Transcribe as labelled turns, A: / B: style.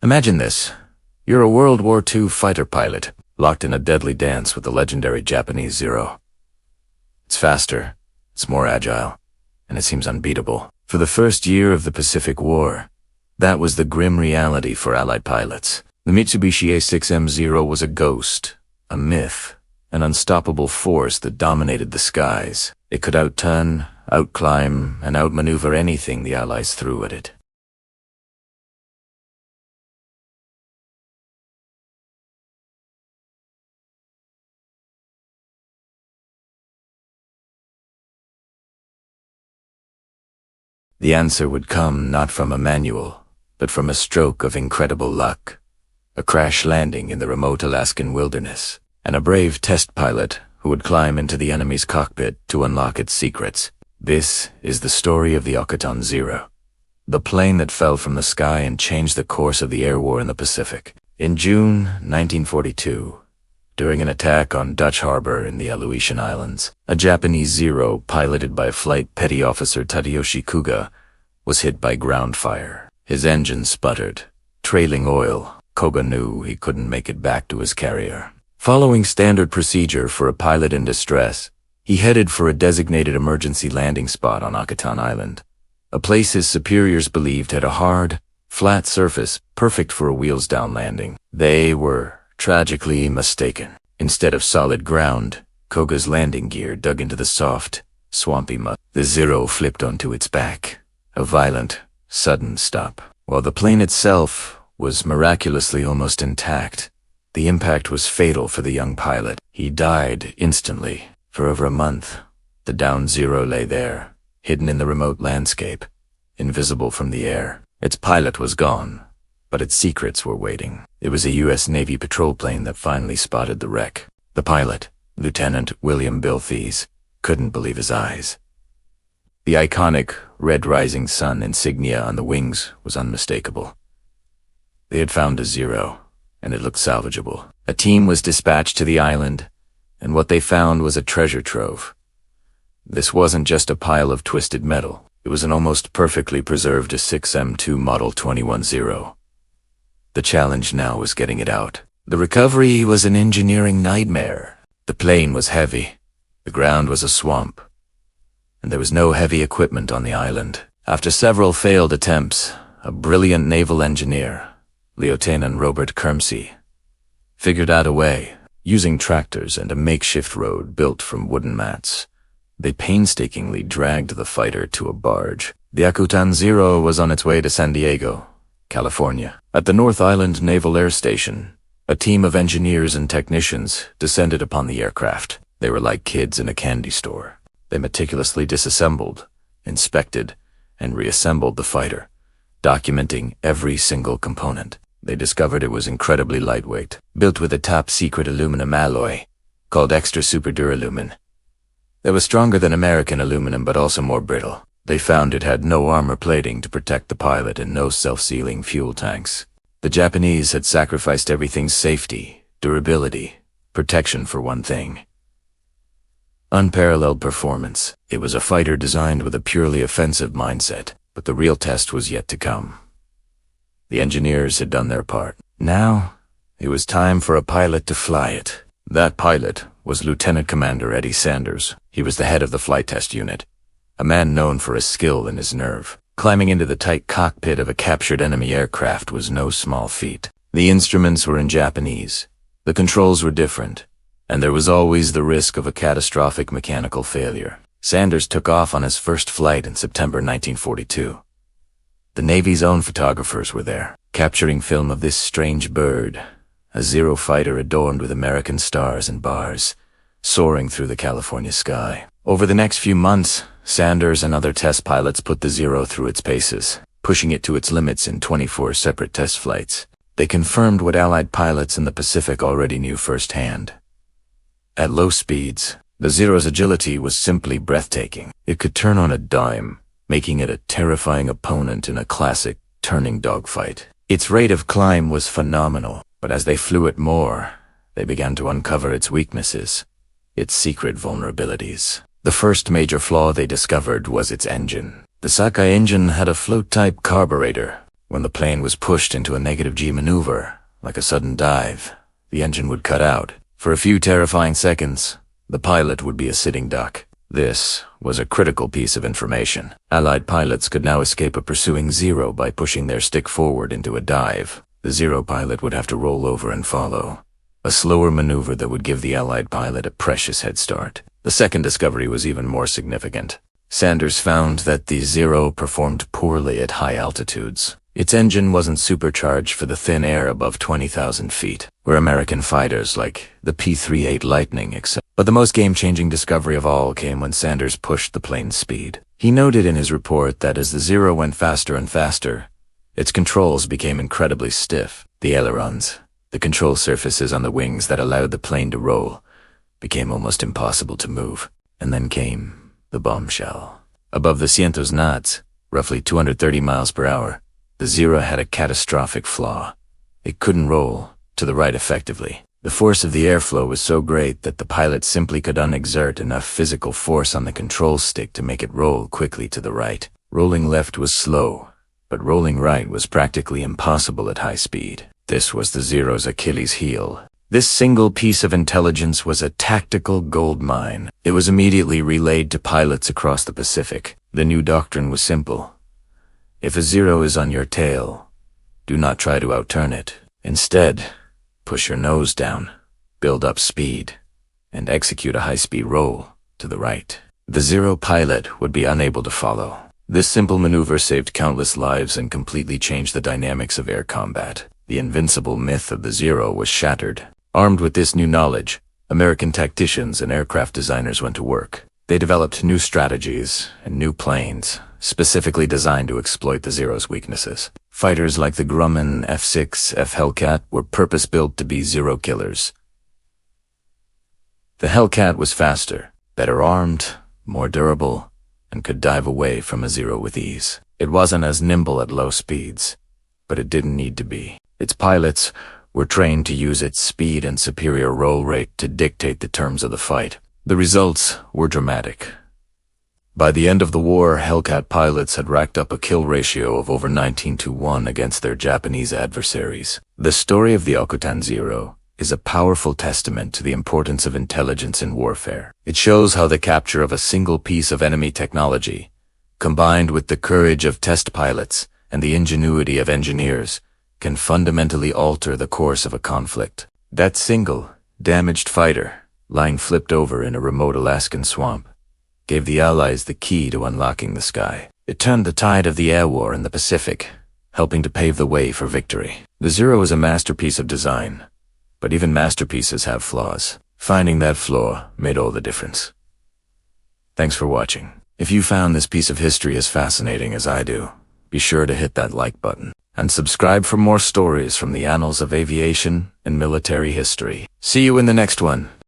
A: Imagine this. You're a World War II fighter pilot, locked in a deadly dance with the legendary Japanese Zero. It's faster, it's more agile, and it seems unbeatable. For the first year of the Pacific War, that was the grim reality for Allied pilots. The Mitsubishi A6M0 was a ghost, a myth, an unstoppable force that dominated the skies. It could outturn, outclimb, and outmaneuver anything the Allies threw at it. The answer would come not from a manual, but from a stroke of incredible luck. A crash landing in the remote Alaskan wilderness, and a brave test pilot who would climb into the enemy's cockpit to unlock its secrets. This is the story of the Akutan Zero, the plane that fell from the sky and changed the course of the air war in the Pacific. In June 1942, during an attack on Dutch Harbor in the Aleutian Islands, a Japanese Zero piloted by Flight Petty Officer Tadayoshi Kuga was hit by ground fire. His engine sputtered, trailing oil. Koga knew he couldn't make it back to his carrier. Following standard procedure for a pilot in distress, he headed for a designated emergency landing spot on Akutan Island, a place his superiors believed had a hard, flat surface perfect for a wheels-down landing. They were tragically mistaken. Instead of solid ground, Koga's landing gear dug into the soft, swampy mud. The Zero flipped onto its back, a violent, sudden stop. While the plane itself was miraculously almost intact, the impact was fatal for the young pilot. He died instantly. For over a month, the downed Zero lay there, hidden in the remote landscape, invisible from the air. Its pilot was gone, but its secrets were waiting. It was a U.S. Navy patrol plane that finally spotted the wreck. The pilot, Lieutenant William Bill Thies, couldn't believe his eyes. The iconic red rising sun insignia on the wings was unmistakable. They had found a Zero, and it looked salvageable. A team was dispatched to the island, and what they found was a treasure trove. This wasn't just a pile of twisted metal. It was an almost perfectly preserved A6M2 Model 21-0. The challenge now was getting it out. The recovery was an engineering nightmare. The plane was heavy, the ground was a swamp, and there was no heavy equipment on the island. After several failed attempts, a brilliant naval engineer, Lieutenant Robert Kermsey, figured out a way. Using tractors and a makeshift road built from wooden mats, they painstakingly dragged the fighter to a barge. The Akutan Zero was on its way to San Diego, California. At the North Island Naval Air Station, a team of engineers and technicians descended upon the aircraft. They were like kids in a candy store. They meticulously disassembled, inspected, and reassembled the fighter, documenting every single component. They discovered it was incredibly lightweight, built with a top-secret aluminum alloy called extra super duralumin. It was stronger than American aluminum but also more brittle. They found it had no armor plating to protect the pilot and no self-sealing fuel tanks. The Japanese had sacrificed everything's safety, durability, protection for one thing: unparalleled performance. It was a fighter designed with a purely offensive mindset, but the real test was yet to come. The engineers had done their part. Now, it was time for a pilot to fly it. That pilot was Lieutenant Commander Eddie Sanders. He was the head of the flight test unit, a man known for his skill and his nerve. Climbing into the tight cockpit of a captured enemy aircraft was no small feat. The instruments were in Japanese, the controls were different, and there was always the risk of a catastrophic mechanical failure. Sanders took off on his first flight in September 1942. The Navy's own photographers were there, capturing film of this strange bird, a Zero fighter adorned with American stars and bars, soaring through the California sky. Over the next few months, Sanders and other test pilots put the Zero through its paces, pushing it to its limits in 24 separate test flights. They confirmed what Allied pilots in the Pacific already knew firsthand. At low speeds, the Zero's agility was simply breathtaking. It could turn on a dime, making it a terrifying opponent in a classic turning dogfight. Its rate of climb was phenomenal, but as they flew it more, they began to uncover its weaknesses, its secret vulnerabilities. The first major flaw they discovered was its engine. The Sakai engine had a float-type carburetor, When the plane was pushed into a -G maneuver, like a sudden dive, the engine would cut out. For a few terrifying seconds, the pilot would be a sitting duck. This was a critical piece of information. Allied pilots could now escape a pursuing Zero by pushing their stick forward into a dive. The Zero pilot would have to roll over and follow, a slower maneuver that would give the Allied pilot a precious head start. The second discovery was even more significant. Sanders found that the Zero performed poorly at high altitudes. Its engine wasn't supercharged for the thin air above 20,000 feet, where American fighters like the P-38 Lightning excel. But the most game-changing discovery of all came when Sanders pushed the plane's speed. He noted in his report that as the Zero went faster and faster, its controls became incredibly stiff. The ailerons, the control surfaces on the wings that allowed the plane to roll, became almost impossible to move. And then came the bombshell. Above the cientos knots, roughly 230 miles per hour, the Zero had a catastrophic flaw. It couldn't roll to the right effectively. The force of the airflow was so great that the pilot simply could unexert enough physical force on the control stick to make it roll quickly to the right. Rolling left was slow, but rolling right was practically impossible at high speed. This was the Zero's Achilles heel. This single piece of intelligence was a tactical gold mine. It was immediately relayed to pilots across the Pacific. The new doctrine was simple. If a Zero is on your tail, do not try to outturn it. Instead, push your nose down, build up speed, and execute a high-speed roll to the right. The Zero pilot would be unable to follow. This simple maneuver saved countless lives and completely changed the dynamics of air combat. The invincible myth of the Zero was shattered. Armed with this new knowledge, American tacticians and aircraft designers went to work. They developed new strategies and new planes, specifically designed to exploit the Zero's weaknesses. Fighters like the Grumman F-6F Hellcat were purpose-built to be Zero killers. The Hellcat was faster, better armed, more durable, and could dive away from a Zero with ease. It wasn't as nimble at low speeds, but it didn't need to be. Its pilots were trained to use its speed and superior roll rate to dictate the terms of the fight. The results were dramatic. By the end of the war, Hellcat pilots had racked up a kill ratio of over 19-1 against their Japanese adversaries. The story of the Okutan Zero is a powerful testament to the importance of intelligence in warfare. It shows how the capture of a single piece of enemy technology, combined with the courage of test pilots and the ingenuity of engineers, can fundamentally alter the course of a conflict. That single, damaged fighter, lying flipped over in a remote Alaskan swamp, gave the Allies the key to unlocking the sky. It turned the tide of the air war in the Pacific, helping to pave the way for victory. The Zero is a masterpiece of design, but even masterpieces have flaws. Finding that flaw made all the difference. Thanks for watching. If you found this piece of history as fascinating as I do, be sure to hit that like button and subscribe for more stories from the annals of aviation and military history. See you in the next one.